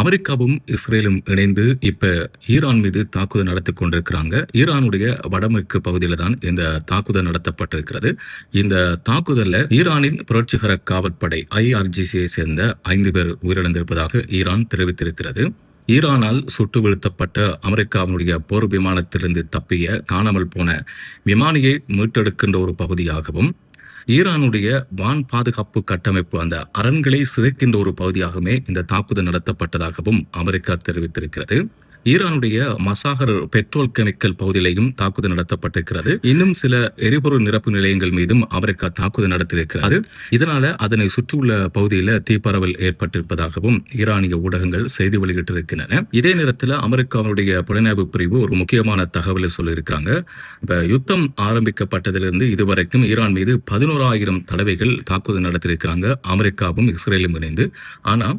அமெரிக்காவும், இஸ்ரேலும் இணைந்து இப்ப ஈரான் மீது தாக்குதல் நடத்திக் கொண்டிருக்கிறாங்க. ஈரானுடைய வடமேற்கு பகுதியில தான் இந்த தாக்குதல் நடத்தப்பட்டிருக்கிறது. இந்த தாக்குதல்ல ஈரானின் புரட்சிகர காவற்படை IRGC-யை சேர்ந்த 5 பேர் உயிரிழந்திருப்பதாக ஈரான் தெரிவித்திருக்கிறது. ஈரானால் சுட்டு வீழ்த்தப்பட்ட அமெரிக்காவினுடைய போர் விமானத்திலிருந்து தப்பிய காணாமல் போன விமானியை மீட்டெடுக்கின்ற ஒரு பகுதியாகவும், ஈரானுடைய வான் பாதுகாப்பு கட்டமைப்பு அந்த அரண்களை சிதைக்கின்ற ஒரு பகுதியாகவே இந்த தாக்குதல் நடத்தப்பட்டதாகவும் அமெரிக்கா தெரிவித்திருக்கிறது. ஈரானுடைய மசாகர் பெட்ரோல் கெமிக்கல் பகுதியிலையும் தாக்குதல் நடத்தப்பட்டிருக்கிறது. இன்னும் சில எரிபொருள் நிரப்பு நிலையங்கள் மீதும் அமெரிக்கா தாக்குதல் நடத்தியிருக்கிறது. இதனால அதனை சுற்றியுள்ள பகுதியில் தீப்பரவல் ஏற்பட்டிருப்பதாகவும் ஈரானிய ஊடகங்கள் செய்தி வெளியிட்டிருக்கின்றன. இதே நேரத்தில் அமெரிக்காவுடைய புலனாய்வு பிரிவு ஒரு முக்கியமான தகவலை சொல்லியிருக்கிறாங்க. இப்ப யுத்தம் ஆரம்பிக்கப்பட்டதிலிருந்து இதுவரைக்கும் ஈரான் மீது 11,000 தடவைகள் தாக்குதல் நடத்தியிருக்கிறாங்க அமெரிக்காவும் இஸ்ரேலும் இணைந்து. ஆனா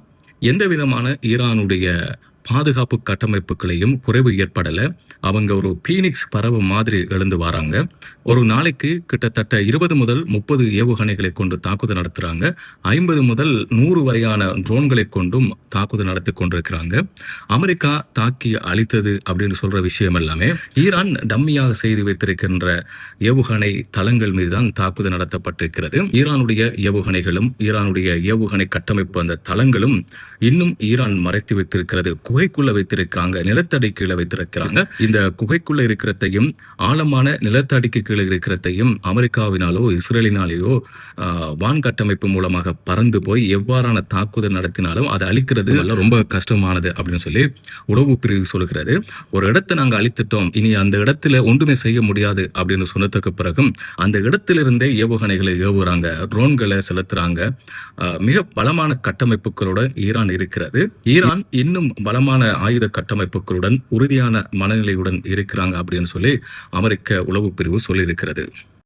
எந்த விதமான ஈரானுடைய பாதுகாப்பு கட்டமைப்புகளையும் குறைவு ஏற்படல. அவங்க ஒரு பீனிக்ஸ் பறவை மாதிரி எழுந்து வராங்க. ஒரு நாளைக்கு கிட்டத்தட்ட 20 முதல் 30 ஏவுகணைகளை கொண்டு தாக்குதல் நடத்துறாங்க. 50 முதல் 100 வரையான ட்ரோன்களை கொண்டும் தாக்குதல் நடத்தி கொண்டிருக்கிறாங்க. அமெரிக்கா தாக்கி அழித்தது அப்படின்னு சொல்ற விஷயம் எல்லாமே ஈரான் டம்மியாக செய்து வைத்திருக்கின்ற ஏவுகணை தளங்கள் மீதுதான் தாக்குதல் நடத்தப்பட்டிருக்கிறது. ஈரானுடைய ஏவுகணைகளும் ஈரானுடைய ஏவுகணை கட்டமைப்பு அந்த தளங்களும் இன்னும் ஈரான் மறைத்து வைத்திருக்கிறது. குகைக்குள்ள வைத்திருக்காங்க, நிலத்தடி கீழே வைத்திருக்கிறாங்க. இந்த குகைக்குள்ள இருக்கிறதையும் ஆழமான நிலத்தடிக்கு கீழே இருக்கிறதையும் அமெரிக்காவினாலோ இஸ்ரேலினாலேயோ வான் கட்டமைப்பு மூலமாக பறந்து போய் எவ்வாறான தாக்குதல் நடத்தினாலும் அதை அழிக்கிறது ரொம்ப கஷ்டமானது அப்படின்னு சொல்லி உளவு பிரிவு சொல்கிறது. ஒரு இடத்தை நாங்கள் அழித்துட்டோம், இனி அந்த இடத்துல ஒன்றுமே செய்ய முடியாது அப்படின்னு சொன்னதுக்கு பிறகும் அந்த இடத்திலிருந்தே ஏவுகணைகளை ஏவுறாங்க, ட்ரோன்களை செலுத்துறாங்க. மிக பலமான கட்டமைப்புகளுடன் ஈரான் இருக்கிறது. ஈரான் இன்னும் பலமான ஆயுத கட்டமைப்புகளுடன் உறுதியான மனநிலையுடன் இருக்கிறாங்க அப்படின்னு சொல்லி அமெரிக்க உளவு பிரிவு சொல்லியிருக்கிறது.